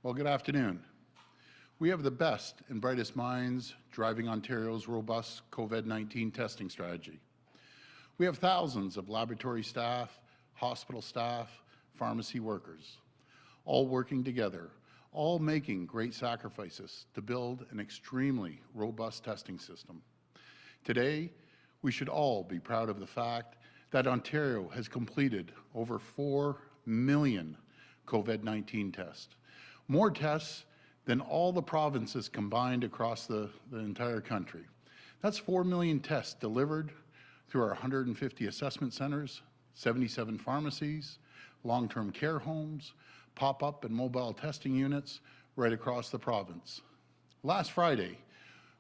Well, good afternoon. We have the best and brightest minds driving Ontario's robust COVID-19 testing strategy. We have thousands of laboratory staff, hospital staff, pharmacy workers, all working together, all making great sacrifices to build an extremely robust testing system. Today, we should all be proud of the fact that Ontario has completed over 4 million COVID-19 tests, more tests than all the provinces combined across the entire country. That's 4 million tests delivered through our 150 assessment centers, 77 pharmacies, long-term care homes, pop-up and mobile testing units right across the province. Last Friday,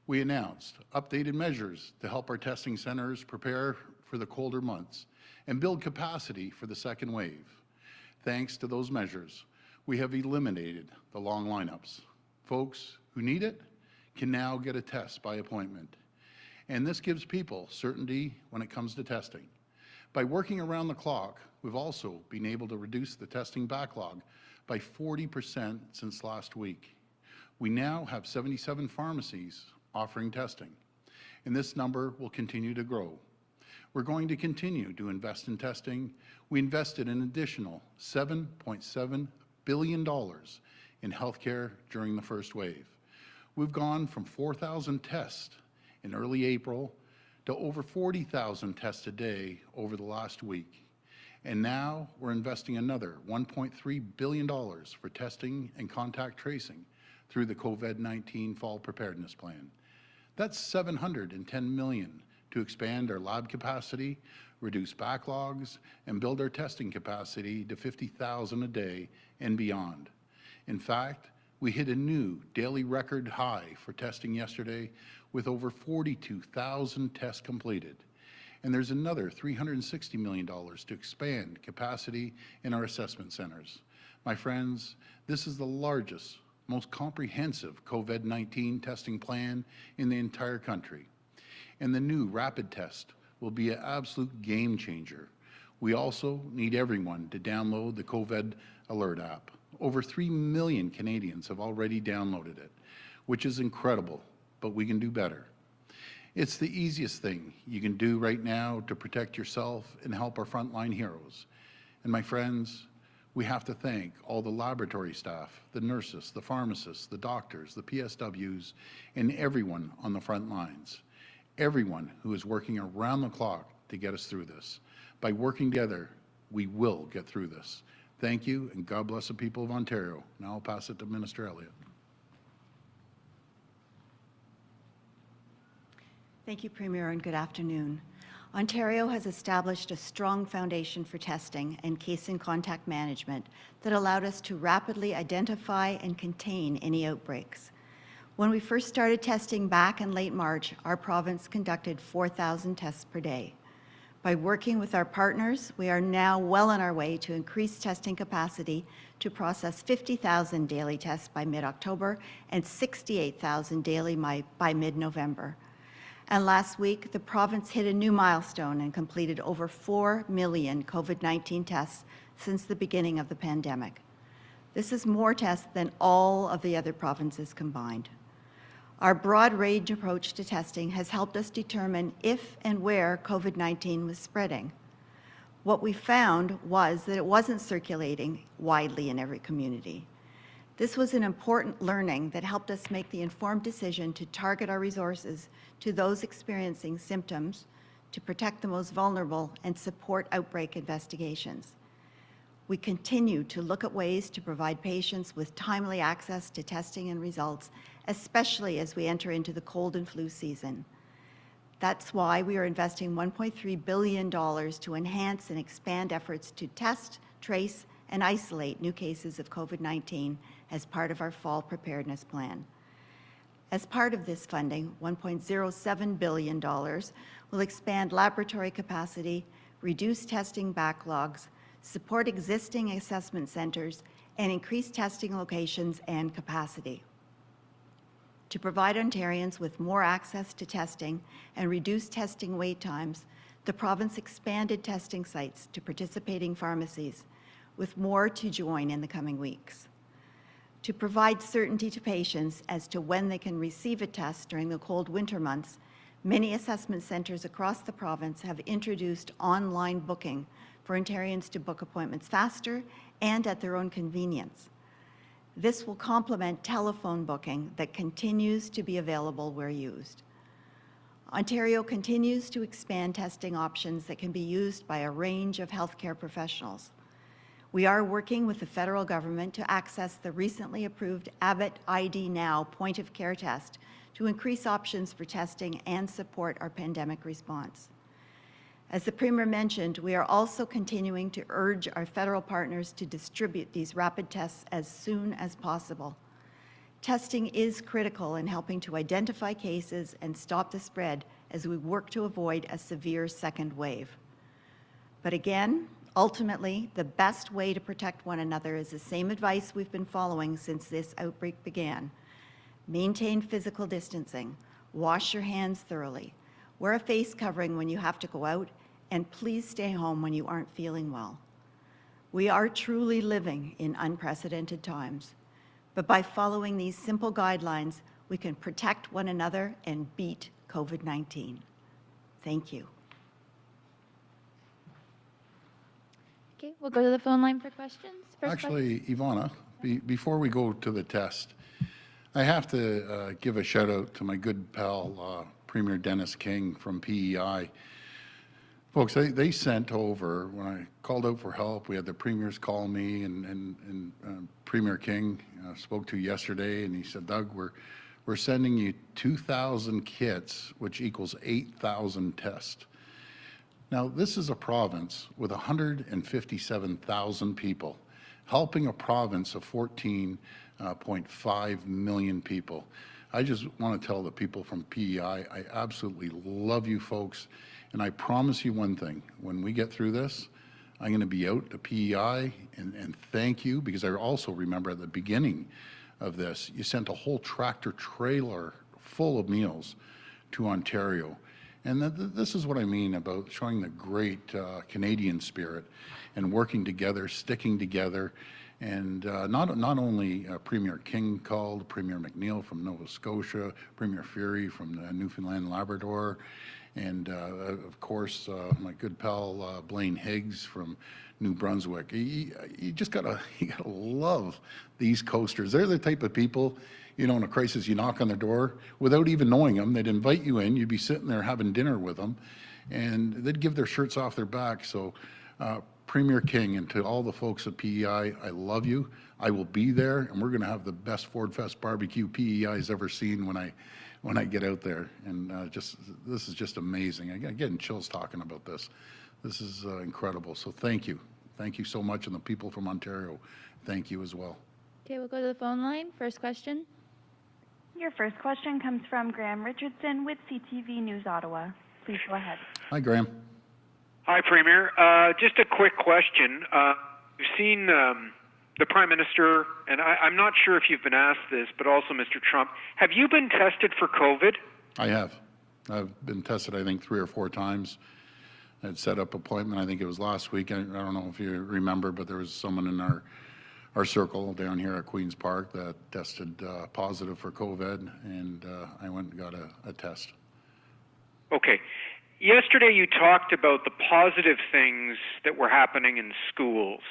we announced updated measures to help our testing centers prepare for the colder months and build capacity for the second wave. Thanks to those measures, we have eliminated the long lineups. Folks who need it can now get a test by appointment. And this gives people certainty when it comes to testing. By working around the clock, we've also been able to reduce the testing backlog by 40% since last week. We now have 77 pharmacies offering testing, and this number will continue to grow. We're going to continue to invest in testing. We invested an additional $7.7 billion in healthcare during the first wave. We've gone from 4,000 tests in early April to over 40,000 tests a day over the last week. And now we're investing another $1.3 billion for testing and contact tracing through the COVID-19 Fall Preparedness Plan. That's $710 million to expand our lab capacity, reduce backlogs, and build our testing capacity to 50,000 a day and beyond. In fact, we hit a new daily record high for testing yesterday with over 42,000 tests completed. And there's another $360 million to expand capacity in our assessment centers. My friends, this is the largest, most comprehensive COVID-19 testing plan in the entire country. And the new rapid test will be an absolute game changer. We also need everyone to download the COVID Alert app. Over 3 million Canadians have already downloaded it, which is incredible, but we can do better. It's the easiest thing you can do right now to protect yourself and help our frontline heroes. And my friends, we have to thank all the laboratory staff, the nurses, the pharmacists, the doctors, the PSWs, and everyone on the front lines. Everyone who is working around the clock to get us through this. By working together, we will get through this. Thank you, and God bless the people of Ontario. Now I'll pass it to Minister Elliott. Thank you, Premier, and good afternoon. Ontario has established a strong foundation for testing and case and contact management that allowed us to rapidly identify and contain any outbreaks. When we first started testing back in late March, our province conducted 4,000 tests per day. By working with our partners, we are now well on our way to increase testing capacity to process 50,000 daily tests by mid-October and 68,000 daily by mid-November. And last week, the province hit a new milestone and completed over 4 million COVID-19 tests since the beginning of the pandemic. This is more tests than all of the other provinces combined. Our broad range approach to testing has helped us determine if and where COVID-19 was spreading. What we found was that it wasn't circulating widely in every community. This was an important learning that helped us make the informed decision to target our resources to those experiencing symptoms, to protect the most vulnerable, and support outbreak investigations. We continue to look at ways to provide patients with timely access to testing and results, especially as we enter into the cold and flu season. That's why we are investing $1.3 billion to enhance and expand efforts to test, trace, and isolate new cases of COVID-19 as part of our fall preparedness plan. As part of this funding, $1.07 billion will expand laboratory capacity, reduce testing backlogs, support existing assessment centers, and increase testing locations and capacity. To provide Ontarians with more access to testing and reduce testing wait times, the province expanded testing sites to participating pharmacies, with more to join in the coming weeks. To provide certainty to patients as to when they can receive a test during the cold winter months, many assessment centres across the province have introduced online booking for Ontarians to book appointments faster and at their own convenience. This will complement telephone booking that continues to be available where used. Ontario continues to expand testing options that can be used by a range of healthcare professionals. We are working with the federal government to access the recently approved Abbott ID Now point-of-care test to increase options for testing and support our pandemic response. As the Premier mentioned, we are also continuing to urge our federal partners to distribute these rapid tests as soon as possible. Testing is critical in helping to identify cases and stop the spread as we work to avoid a severe second wave. But again, ultimately, the best way to protect one another is the same advice we've been following since this outbreak began. Maintain physical distancing, wash your hands thoroughly, wear a face covering when you have to go out, and please stay home when you aren't feeling well. We are truly living in unprecedented times, but by following these simple guidelines, we can protect one another and beat COVID-19. Thank you. Okay, we'll go to the phone line for questions. Actually, Ivana, before we go to the test, I have to give a shout out to my good pal, Premier Dennis King from PEI. Folks, they sent over, when I called out for help, we had the premiers call me, and Premier King spoke to yesterday, and he said, Doug, we're sending you 2,000 kits, which equals 8,000 tests. Now, this is a province with 157,000 people, helping a province of 14.5 million people. I just want to tell the people from PEI, I absolutely love you folks, and I promise you one thing, when we get through this, I'm going to be out to PEI and thank you, because I also remember at the beginning of this, you sent a whole tractor trailer full of meals to Ontario. And this is what I mean about showing the great Canadian spirit and working together, sticking together. And not only Premier King called, Premier McNeil from Nova Scotia, Premier Fury from Newfoundland and Labrador, and of course my good pal Blaine Higgs from New Brunswick. You just gotta love these coasters. They're the type of people, you know, in a crisis, you knock on their door without even knowing them. They'd invite you in. You'd be sitting there having dinner with them, and they'd give their shirts off their back. So, Premier King, and to all the folks at PEI, I love you. I will be there, and we're going to have the best Ford Fest barbecue PEI's ever seen when I get out there. And this is just amazing. I'm getting chills talking about this. This is incredible. So thank you so much, and the people from Ontario, thank you as well. Okay, we'll go to the phone line. First question. Your first question comes from Graham Richardson with CTV News Ottawa. Please go ahead. Hi, Graham. Hi, Premier. Just a quick question. We've seen the Prime Minister, and I'm not sure if you've been asked this, but also Mr. Trump. Have you been tested for COVID? I have. I've been tested, I think, 3 or 4 times. I had set up an appointment, I think it was last week. I don't know if you remember, but there was someone in our circle down here at Queen's Park that tested positive for COVID, and I went and got a test. Okay. Yesterday you talked about the positive things that were happening in schools.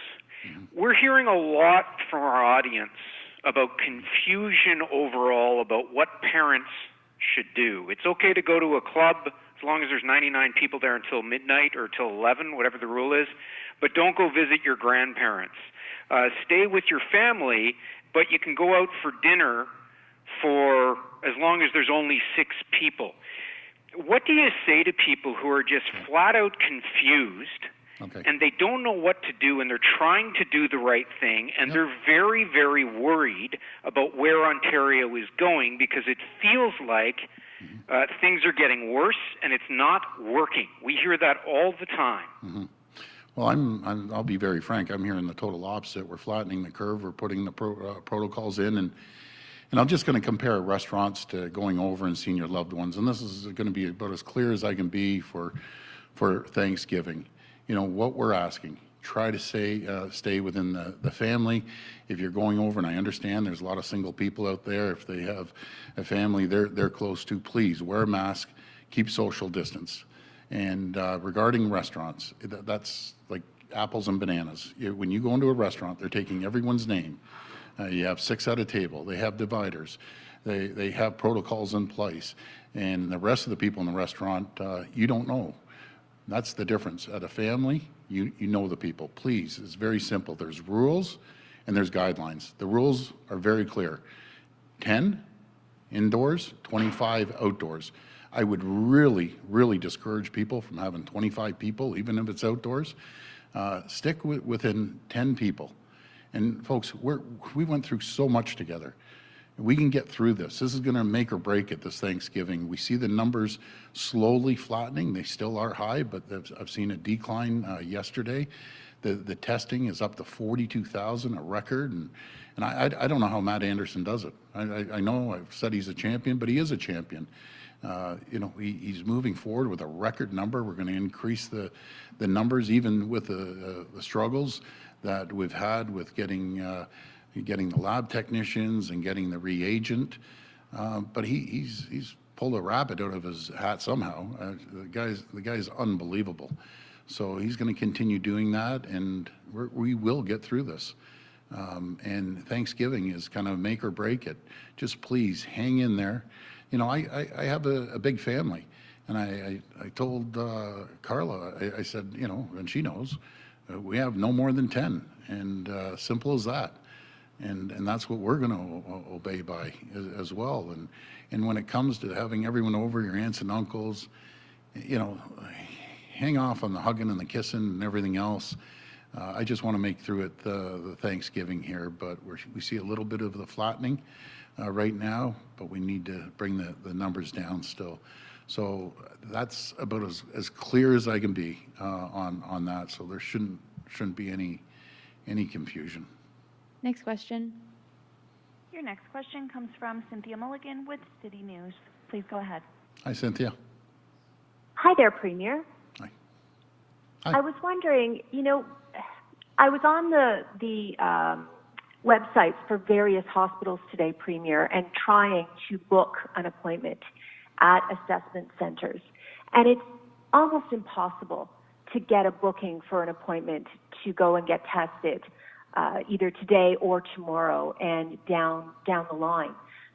Mm-hmm. We're hearing a lot from our audience about confusion overall about what parents should do. It's okay to go to a club as long as there's 99 people there until midnight or till 11, whatever the rule is, but don't go visit your grandparents. Stay with your family, but you can go out for dinner for as long as there's only 6 people. What do you say to people who are just flat out confused, and they don't know what to do, and they're trying to do the right thing, and they're very, very worried about where Ontario is going, because it feels like things are getting worse and it's not working. We hear that all the time. Mm-hmm. Well, I'll be very frank. I'm hearing the total opposite. We're flattening the curve. We're putting the protocols in, and I'm just going to compare restaurants to going over and seeing your loved ones. And this is going to be about as clear as I can be for Thanksgiving. You know, what we're asking, try to stay within the family. If you're going over, and I understand there's a lot of single people out there, if they have a family they're close to, please wear a mask, keep social distance. And regarding restaurants, that's like apples and bananas. When you go into a restaurant, they're taking everyone's name. You have 6 at a table. They have dividers. They have protocols in place. And the rest of the people in the restaurant, you don't know. That's the difference. At a family, you know the people. Please, it's very simple. There's rules and there's guidelines. The rules are very clear. 10 indoors, 25 outdoors. I would really, really discourage people from having 25 people, even if it's outdoors. Stick within 10 people. And folks, we went through so much together. We can get through this. This is going to make or break it this Thanksgiving. We see the numbers slowly flattening. They still are high, but I've seen a decline yesterday. The testing is up to 42,000, a record. And I don't know how Matt Anderson does it. I know I've said he's a champion, but he is a champion. You know, he's moving forward with a record number. We're going to increase the numbers, even with the struggles that we've had with getting the lab technicians and getting the reagent. But he's pulled a rabbit out of his hat somehow. The guy's unbelievable. So he's going to continue doing that, and we will get through this. And Thanksgiving is kind of make or break it. Just please hang in there. You know, I have a big family, and I told Carla, I said, you know, and she knows, we have no more than 10, and simple as that. And that's what we're going to obey by as well. And when it comes to having everyone over, your aunts and uncles, you know, hang off on the hugging and the kissing and everything else. I just want to make through it the Thanksgiving here, but we see a little bit of the flattening right now, but we need to bring the numbers down still. So that's about as clear as I can be on that. So there shouldn't be any confusion. Next question. Your next question comes from Cynthia Mulligan with City News. Please go ahead. Hi, Cynthia. Hi there, Premier. Hi. I was wondering, you know, I was on the websites for various hospitals today, Premier, and trying to book an appointment at assessment centers. And it's almost impossible to get a booking for an appointment to go and get tested either today or tomorrow and down the line.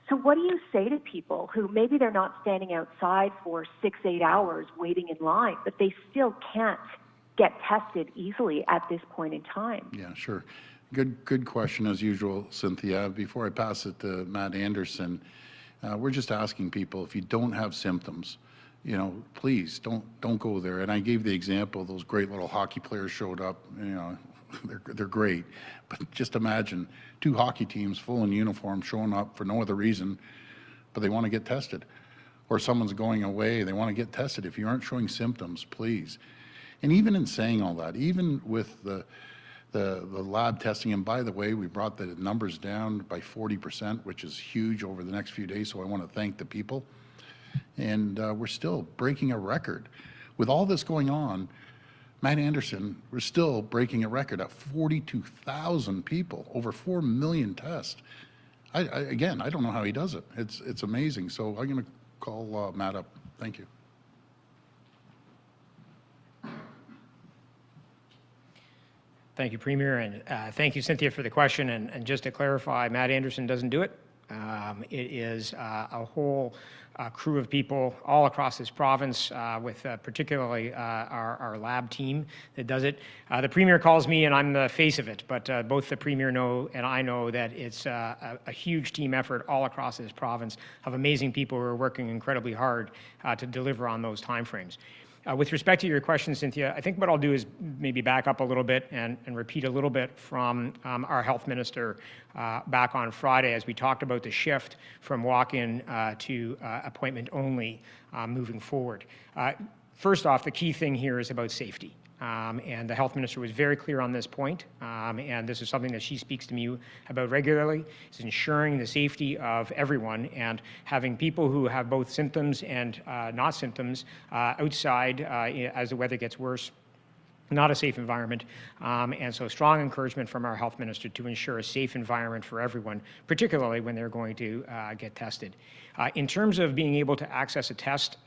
So what do you say to people who maybe they're not standing outside for 6-8 hours waiting in line, but they still can't get tested easily at this point in time? Yeah, sure. Good question as usual, Cynthia. Before I pass it to Matt Anderson, we're just asking people, if you don't have symptoms, you know, please don't go there. And I gave the example, those great little hockey players showed up, you know, they're great, but just imagine 2 hockey teams full in uniform showing up for no other reason, but they want to get tested. Or someone's going away, they want to get tested. If you aren't showing symptoms, please. And even in saying all that, even with the lab testing, and by the way, we brought the numbers down by 40%, which is huge over the next few days, so I want to thank the people. And we're still breaking a record. With all this going on, Matt Anderson, we're still breaking a record at 42,000 people, over 4 million tests. Again, I don't know how he does it. It's amazing. So I'm going to call Matt up. Thank you. Thank you, Premier, and thank you, Cynthia, for the question. And just to clarify, Matt Anderson doesn't do it. It is a whole crew of people all across this province, with particularly our lab team that does it. The Premier calls me, and I'm the face of it, but both the Premier know and I know that it's a huge team effort all across this province of amazing people who are working incredibly hard to deliver on those timeframes. With respect to your question, Cynthia, I think what I'll do is maybe back up a little bit and repeat a little bit from our health minister back on Friday as we talked about the shift from walk-in to appointment only moving forward. First off, the key thing here is about safety. And the health minister was very clear on this point, and this is something that she speaks to me about regularly, is ensuring the safety of everyone and having people who have both symptoms and not symptoms outside as the weather gets worse not a safe environment. And so strong encouragement from our health minister to ensure a safe environment for everyone, particularly when they're going to get tested. In terms of being able to access a test,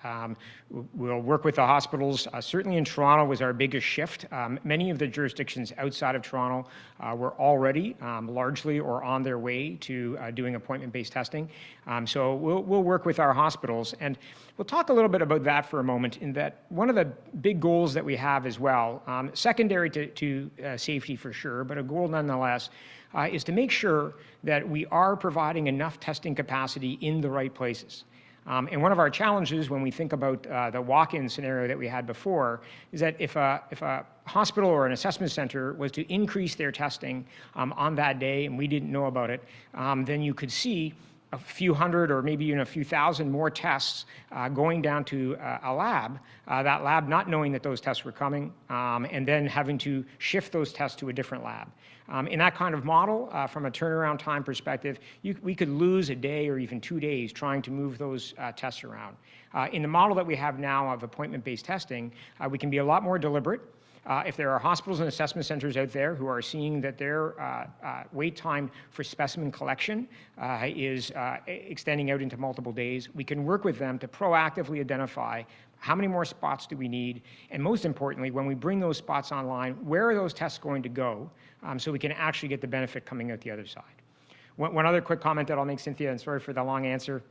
we'll work with the hospitals. Certainly in Toronto was our biggest shift. Many of the jurisdictions outside of Toronto were already largely or on their way to doing appointment-based testing. So we'll work with our hospitals, and we'll talk a little bit about that for a moment, in that one of the big goals that we have as well, secondary to safety for sure, but a goal nonetheless, is to make sure that we are providing enough testing capacity in the right places. And one of our challenges when we think about the walk-in scenario that we had before is that if a hospital or an assessment center was to increase their testing on that day and we didn't know about it, then you could see a few hundred or maybe even a few thousand more tests going down to a lab, that lab not knowing that those tests were coming, and then having to shift those tests to a different lab. In that kind of model, from a turnaround time perspective, we could lose a day or even 2 days trying to move those tests around. In the model that we have now of appointment-based testing, we can be a lot more deliberate. If there are hospitals and assessment centers out there who are seeing that their wait time for specimen collection is extending out into multiple days, we can work with them to proactively identify how many more spots do we need, and most importantly, when we bring those spots online, where are those tests going to go, so we can actually get the benefit coming out the other side. One other quick comment that I'll make, Cynthia, and sorry for the long answer.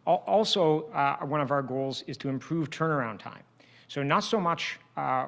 Also, one of our goals is to improve turnaround time. So not so much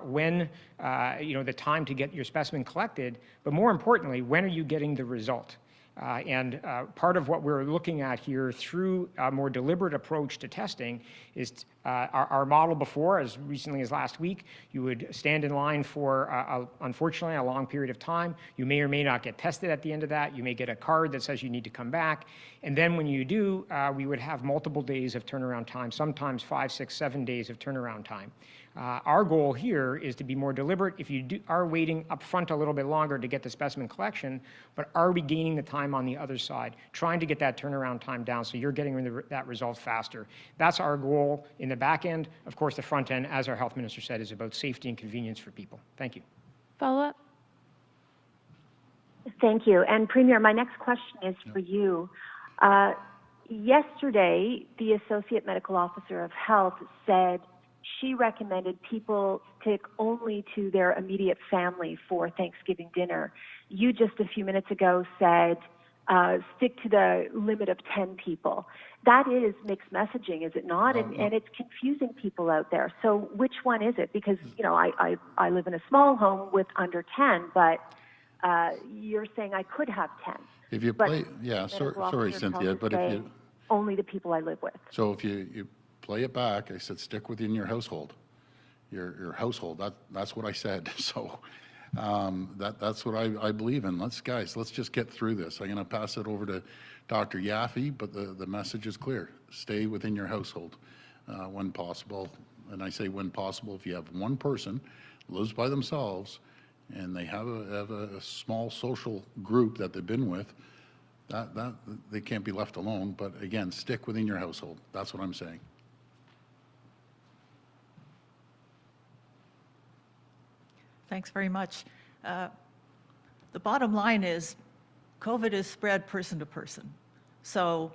when, the time to get your specimen collected, but more importantly, when are you getting the result? And part of what we're looking at here through a more deliberate approach to testing is our model before, as recently as last week, you would stand in line for, unfortunately, a long period of time. You may or may not get tested at the end of that. You may get a card that says you need to come back. And then when you do, we would have multiple days of turnaround time, sometimes 5, 6, 7 days of turnaround time. Our goal here is to be more deliberate. If you are waiting up front a little bit longer to get the specimen collection, but are we gaining the time on the other side, trying to get that turnaround time down so you're getting that result faster. That's our goal in the back end. Of course, the front end, as our health minister said, is about safety and convenience for people. Thank you. Follow-up? Thank you. And Premier, my next question is for you. Yesterday, the Associate Medical Officer of Health said she recommended people stick only to their immediate family for Thanksgiving dinner. You just a few minutes ago said stick to the limit of 10 people. That is mixed messaging, is it not? And it's confusing people out there. So which one is it? Because, I live in a small home with under 10, but you're saying I could have 10. If you play, sorry, Cynthia, but if you... Only the people I live with. So if you play it back, I said stick within your household. Your household, that's what I said. So that's what I believe in. Let's just get through this. I'm going to pass it over to Dr. Yaffe, but the message is clear. Stay within your household when possible. And I say when possible, if you have one person lives by themselves and they have a small social group that they've been with, that they can't be left alone. But again, stick within your household. That's what I'm saying. Thanks very much. The bottom line is COVID is spread person to person. So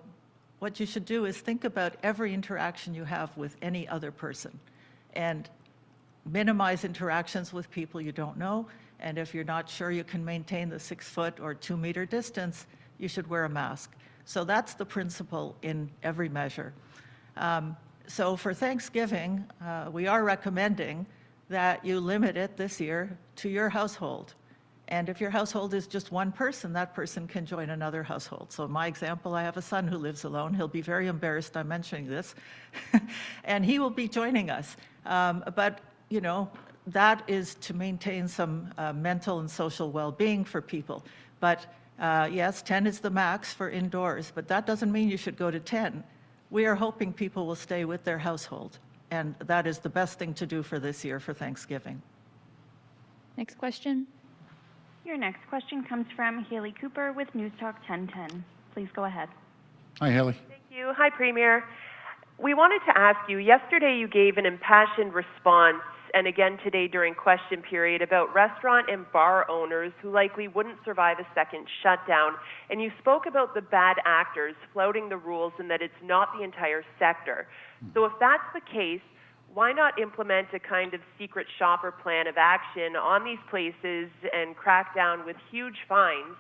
what you should do is think about every interaction you have with any other person and minimize interactions with people you don't know. And if you're not sure you can maintain the 6-foot or 2-meter distance, you should wear a mask. So that's the principle in every measure. So for Thanksgiving, we are recommending that you limit it this year to your household. And if your household is just one person, that person can join another household. So in my example, I have a son who lives alone. He'll be very embarrassed I'm mentioning this. And he will be joining us. But, that is to maintain some mental and social well-being for people. But yes, 10 is the max for indoors, but that doesn't mean you should go to 10. We are hoping people will stay with their household. And that is the best thing to do for this year for Thanksgiving. Next question. Your next question comes from Haley Cooper with News Talk 1010. Please go ahead. Hi, Haley. Thank you. Hi, Premier. We wanted to ask you, yesterday you gave an impassioned response and again today during question period, about restaurant and bar owners who likely wouldn't survive a second shutdown. And you spoke about the bad actors flouting the rules and that it's not the entire sector. So if that's the case, why not implement a kind of secret shopper plan of action on these places and crack down with huge fines?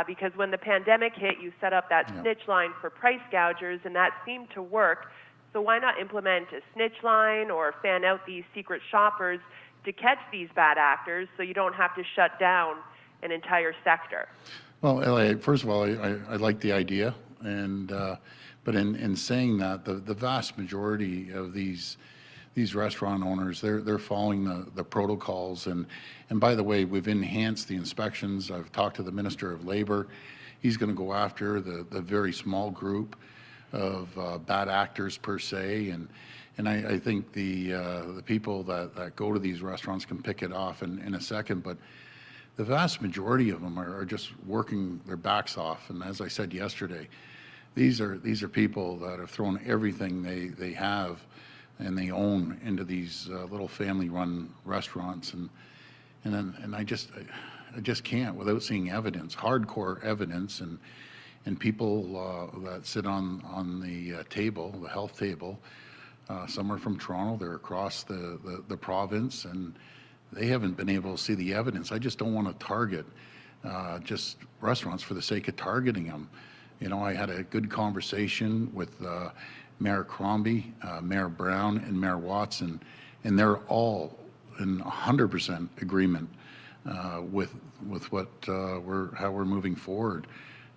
Because when the pandemic hit, you set up that snitch line for price gougers, and that seemed to work. So why not implement a snitch line or fan out these secret shoppers to catch these bad actors so you don't have to shut down an entire sector? Well, Elliot, first of all, I like the idea, and but in saying that, the vast majority of these restaurant owners, they're following the protocols, and by the way, we've enhanced the inspections. I've talked to the Minister of Labour. He's going to go after the very small group of bad actors per se, and I think the people that go to these restaurants can pick it off in a second, but the vast majority of them are just working their backs off. And as I said yesterday, these are people that have thrown everything they have and they own into these little family-run restaurants, and I just can't without seeing evidence, hardcore evidence, and people that sit on the table, the health table. Some are from Toronto, they're across the province, and they haven't been able to see the evidence. I just don't want to target just restaurants for the sake of targeting them. You know, I had a good conversation with Mayor Crombie, Mayor Brown, and Mayor Watson, and they're all in 100% agreement with what how we're moving forward.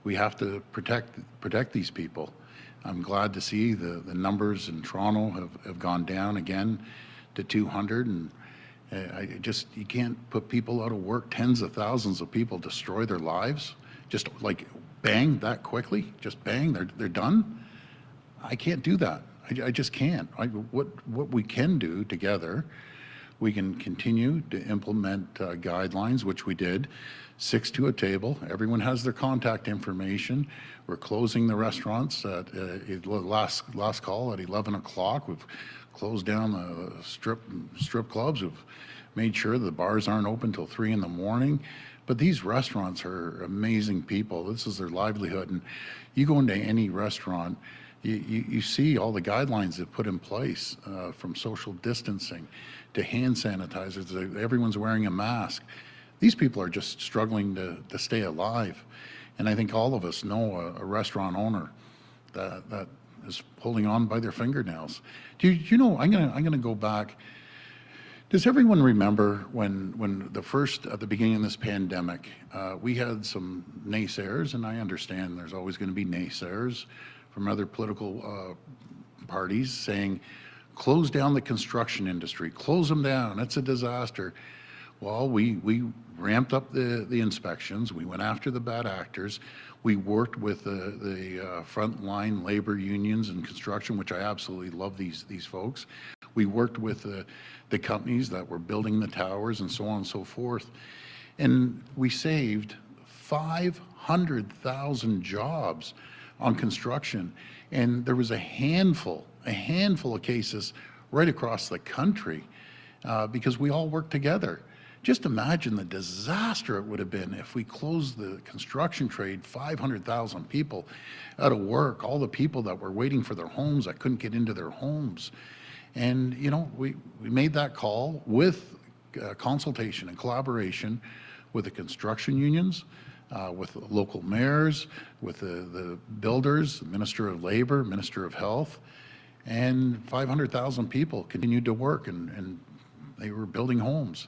We have to protect these people. I'm glad to see the numbers in Toronto have gone down again to 200, and you can't put people out of work. Tens of thousands of people destroy their lives, just like bang, that quickly, just bang, they're done. I can't do that. I just can't. What we can do together, we can continue to implement guidelines, which we did. 6 to a table. Everyone has their contact information. We're closing the restaurants at last call at 11 o'clock. We've closed down the strip clubs. We've made sure the bars aren't open till 3 in the morning. But these restaurants are amazing people. This is their livelihood. And you go into any restaurant, you see all the guidelines they've put in place, from social distancing to hand sanitizers. Everyone's wearing a mask. These people are just struggling to stay alive. And I think all of us know a restaurant owner that is holding on by their fingernails. Do you know, I'm gonna go back. Does everyone remember when at the beginning of this pandemic, we had some naysayers, and I understand there's always going to be naysayers from other political parties saying, close down the construction industry, close them down, it's a disaster. Well, we ramped up the inspections, we went after the bad actors, we worked with the frontline labor unions in construction, which I absolutely love these folks. We worked with the companies that were building the towers and so on and so forth. And we saved 500,000 jobs on construction. And there was a handful of cases right across the country because we all worked together. Just imagine the disaster it would have been if we closed the construction trade, 500,000 people out of work, all the people that were waiting for their homes that couldn't get into their homes. And, you know, we made that call with consultation and collaboration with the construction unions, with the local mayors, with the builders, the Minister of Labour, Minister of Health, and 500,000 people continued to work, and they were building homes.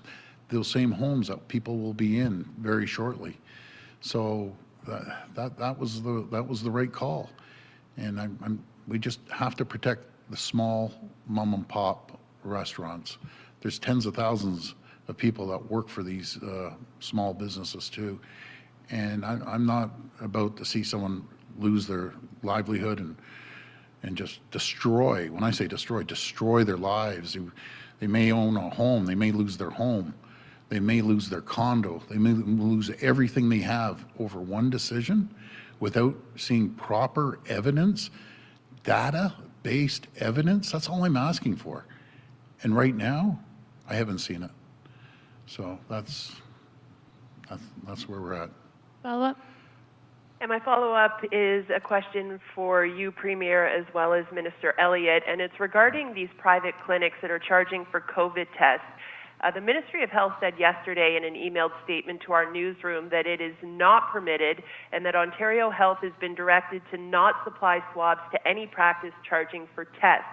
Those same homes that people will be in very shortly. So that was the right call, and we just have to protect the small mom and pop restaurants. There's tens of thousands of people that work for these small businesses too, and I'm not about to see someone lose their livelihood and just destroy. When I say destroy their lives. They may own a home, they may lose their home. They may lose their condo. They may lose everything they have over one decision without seeing proper evidence, data-based evidence. That's all I'm asking for. And right now, I haven't seen it. So that's where we're at. Follow-up? And my follow-up is a question for you, Premier, as well as Minister Elliott, and it's regarding these private clinics that are charging for COVID tests. The Ministry of Health said yesterday in an emailed statement to our newsroom that it is not permitted and that Ontario Health has been directed to not supply swabs to any practice charging for tests.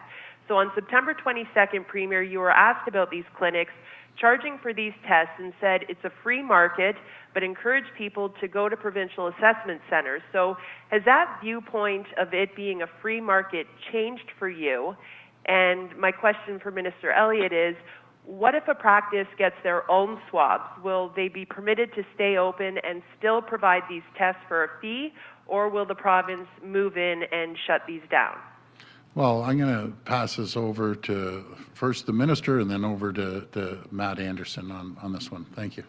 So on September 22nd, Premier, you were asked about these clinics charging for these tests and said it's a free market, but encourage people to go to provincial assessment centers. So has that viewpoint of it being a free market changed for you? And my question for Minister Elliott is, what if a practice gets their own swabs? Will they be permitted to stay open and still provide these tests for a fee, or will the province move in and shut these down? Well, I'm going to pass this over to first the minister and then over to Matt Anderson on this one. Thank you.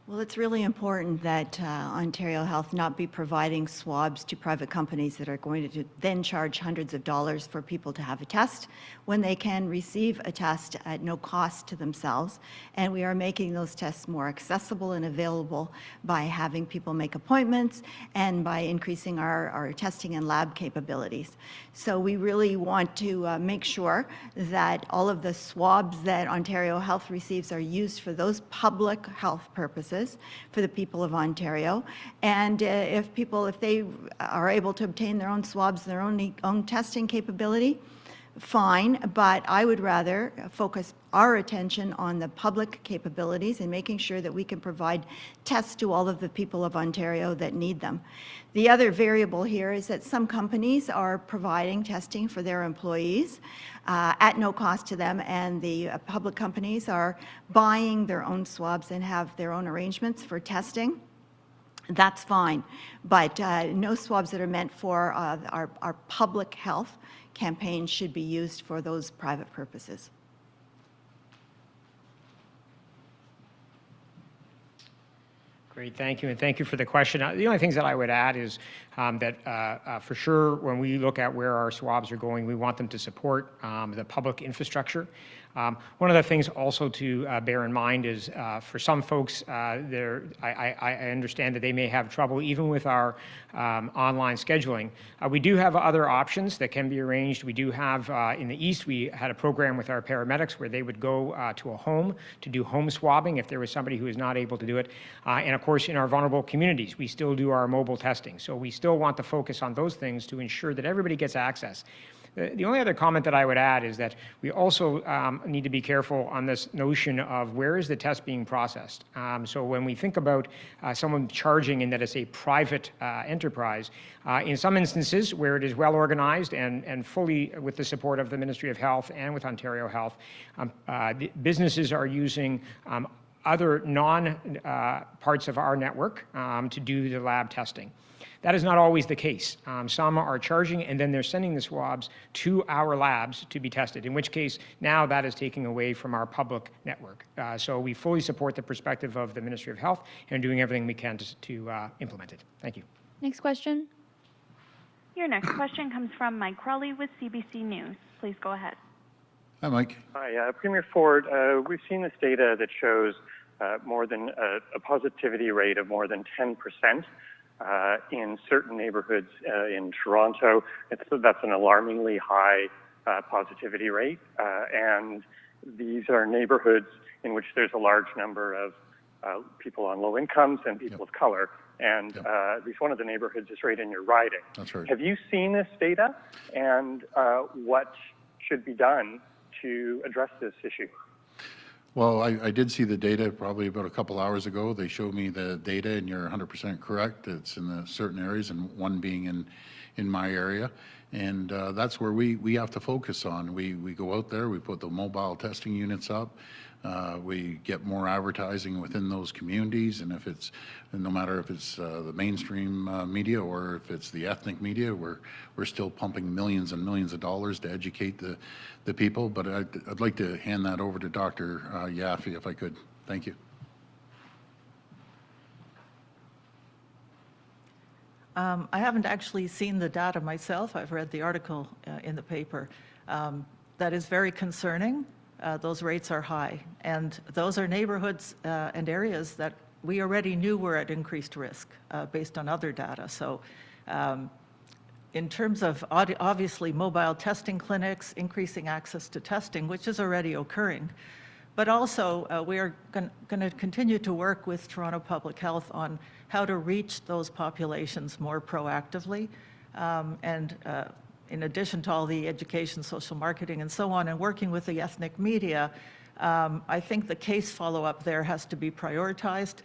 Well, it's really important that Ontario Health not be providing swabs to private companies that are going to then charge hundreds of dollars for people to have a test when they can receive a test at no cost to themselves. And we are making those tests more accessible and available by having people make appointments and by increasing our testing and lab capabilities. So we really want to make sure that all of the swabs that Ontario Health receives are used for those public health purposes for the people of Ontario. And if they are able to obtain their own swabs, their own testing capability, fine, but I would rather focus our attention on the public capabilities and making sure that we can provide tests to all of the people of Ontario that need them. The other variable here is that some companies are providing testing for their employees at no cost to them, and the public companies are buying their own swabs and have their own arrangements for testing. That's fine, but no swabs that are meant for our public health campaigns should be used for those private purposes. Great, thank you, and thank you for the question. The only things that I would add is that for sure, when we look at where our swabs are going, we want them to support the public infrastructure. One of the things also to bear in mind is for some folks, I understand that they may have trouble even with our online scheduling. We do have other options that can be arranged. We do have, in the East, we had a program with our paramedics where they would go to a home to do home swabbing if there was somebody who is not able to do it. And of course, in our vulnerable communities, we still do our mobile testing. So we still want to focus on those things to ensure that everybody gets access. The only other comment that I would add is that we also need to be careful on this notion of where is the test being processed. So when we think about someone charging and that it's a private enterprise, in some instances where it is well organized and fully with the support of the Ministry of Health and with Ontario Health, businesses are using other parts of our network to do the lab testing. That is not always the case. Some are charging and then they're sending the swabs to our labs to be tested, in which case now that is taking away from our public network. So we fully support the perspective of the Ministry of Health and doing everything we can to implement it. Thank you. Next question. Your next question comes from Mike Crawley with CBC News. Please go ahead. Hi, Mike. Hi, Premier Ford. We've seen this data that shows more than a positivity rate of more than 10%. In certain neighborhoods in Toronto. That's an alarmingly high positivity rate, and these are neighborhoods in which there's a large number of people on low incomes and people of color, and at least one of the neighborhoods is right in your riding. That's right. Have you seen this data, and what should be done to address this issue? Well, I did see the data probably about a couple hours ago. They showed me the data, and you're 100% correct. It's in the certain areas, and one being in my area. And that's where we have to focus on. We go out there, we put the mobile testing units up, we get more advertising within those communities, and no matter if it's the mainstream media or if it's the ethnic media, we're still pumping millions and millions of dollars to educate the people. But I'd like to hand that over to Dr. Yaffe, if I could. Thank you. I haven't actually seen the data myself. I've read the article in the paper. that is very concerning. Those rates are high, and those are neighborhoods and areas that we already knew were at increased risk based on other data. So in terms of obviously mobile testing clinics, increasing access to testing, which is already occurring, but also we are going to continue to work with Toronto Public Health on how to reach those populations more proactively. And in addition to all the education, social marketing, and so on, and working with the ethnic media, I think the case follow-up there has to be prioritized.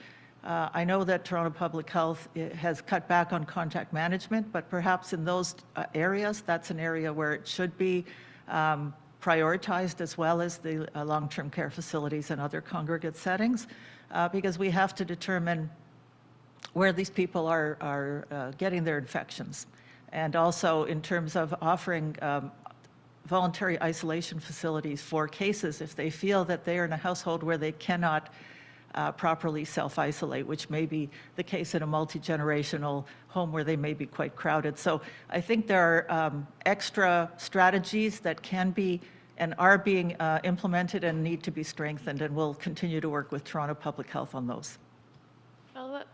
I know that Toronto Public Health has cut back on contact management, but perhaps in those areas, that's an area where it should be prioritized, as well as the long-term care facilities and other congregate settings, because we have to determine where these people are getting their infections. And also in terms of offering voluntary isolation facilities for cases if they feel that they are in a household where they cannot properly self-isolate, which may be the case in a multi-generational home where they may be quite crowded. So I think there are extra strategies that can be and are being implemented and need to be strengthened, and we'll continue to work with Toronto Public Health on those. Follow-up.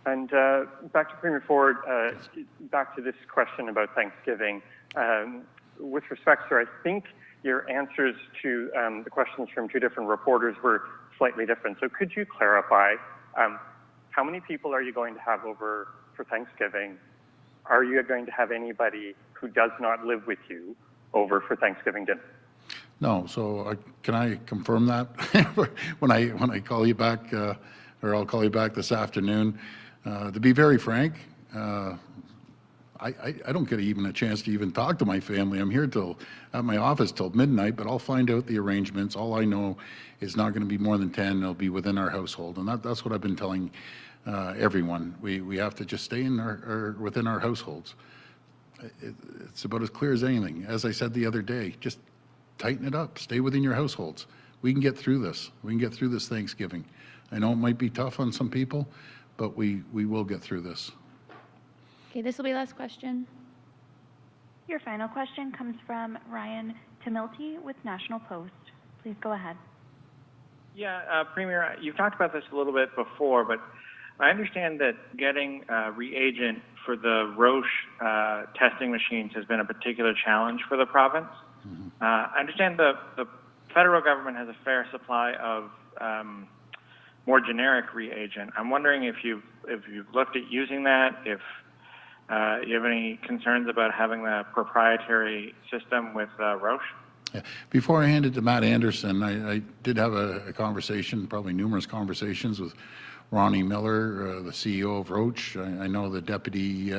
And back to Premier Ford, back to this question about Thanksgiving. With respect, sir, I think your answers to the questions from two different reporters were slightly different. So could you clarify, how many people are you going to have over for Thanksgiving? Are you going to have anybody who does not live with you over for Thanksgiving dinner? No, so can I confirm that when I call you back, or I'll call you back this afternoon? To be very frank, I don't get even a chance to even talk to my family. I'm here at my office till midnight, but I'll find out the arrangements. All I know is not going to be more than 10. It'll be within our household, and that's what I've been telling everyone. We have to just stay in within our households. It's about as clear as anything. As I said the other day, just tighten it up. Stay within your households. We can get through this. We can get through this Thanksgiving. I know it might be tough on some people, but we will get through this. Okay, this will be last question. Your final question comes from Ryan Tamilty with National Post. Please go ahead. Yeah, Premier, you've talked about this a little bit before, but I understand that getting reagent for the Roche testing machines has been a particular challenge for the province. Mm-hmm. I understand the federal government has a fair supply of more generic reagent. I'm wondering if you've looked at using that, if you have any concerns about having the proprietary system with Roche? Yeah. Before I hand it to Matt Anderson, I did have a conversation, probably numerous conversations with Ronnie Miller, the CEO of Roche. I know the Deputy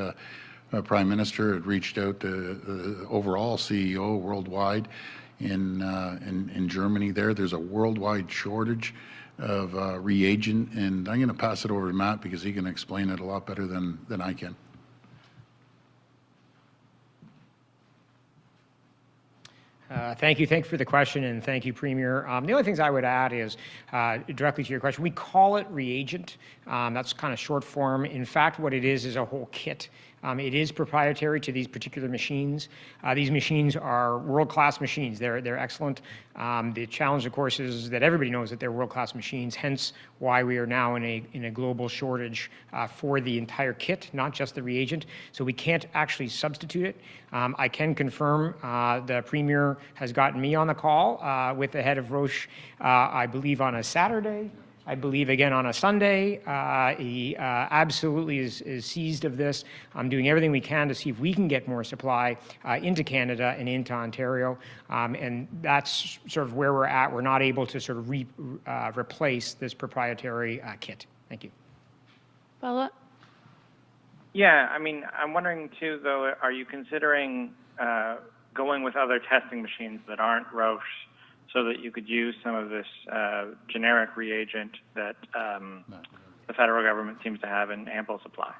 Prime Minister had reached out to the overall CEO worldwide in Germany there. There's a worldwide shortage of reagent, and I'm going to pass it over to Matt because he can explain it a lot better than I can. Thank you for the question, and thank you, Premier. The only things I would add is directly to your question, we call it reagent. That's kind of short form. In fact, what it is a whole kit. It is proprietary to these particular machines. These machines are world-class machines. They're excellent. The challenge, of course, is that everybody knows that they're world-class machines, hence why we are now in a global shortage for the entire kit, not just the reagent. So we can't actually substitute it. I can confirm the Premier has gotten me on the call with the head of Roche, I believe on a Saturday. I believe again on a Sunday. He absolutely is seized of this. I'm doing everything we can to see if we can get more supply into Canada and into Ontario. And that's sort of where we're at. We're not able to sort of replace this proprietary kit. Thank you. Follow-up? Yeah, I mean, I'm wondering too, though, are you considering going with other testing machines that aren't Roche, so that you could use some of this generic reagent that the federal government seems to have in ample supply?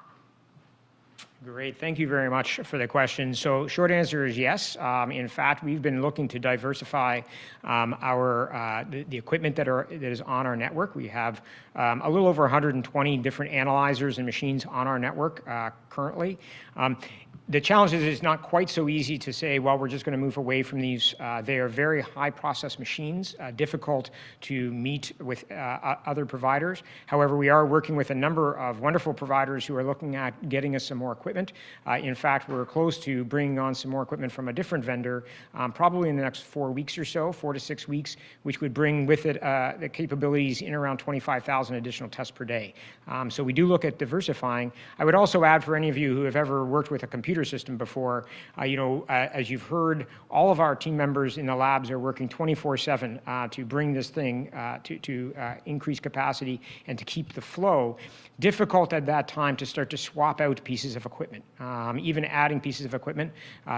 Great. Thank you very much for the question. So short answer is yes. In fact, we've been looking to diversify the equipment that is on our network. We have a little over 120 different analyzers and machines on our network currently. The challenge is it's not quite so easy to say, well, we're just going to move away from these. They are very high process machines, difficult to meet with other providers. However, we are working with a number of wonderful providers who are looking at getting us some more equipment. In fact, we're close to bringing on some more equipment from a different vendor, probably in the next 4 weeks or so, 4 to 6 weeks, which would bring with it the capabilities in around 25,000 additional tests per day. So we do look at diversifying. I would also add, for any of you who have ever worked with a computer system before, as you've heard, all of our team members in the labs are working 24/7 to bring this thing to increase capacity and to keep the flow. Difficult at that time to start to swap out pieces of equipment. Even adding pieces of equipment,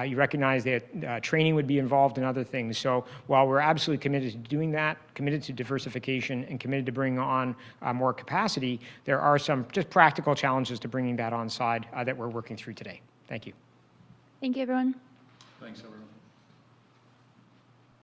you recognize that training would be involved in other things. So while we're absolutely committed to doing that, committed to diversification, and committed to bring on more capacity, there are some just practical challenges to bringing that on side that we're working through today. Thank you. Thank you, everyone. Thanks, everyone.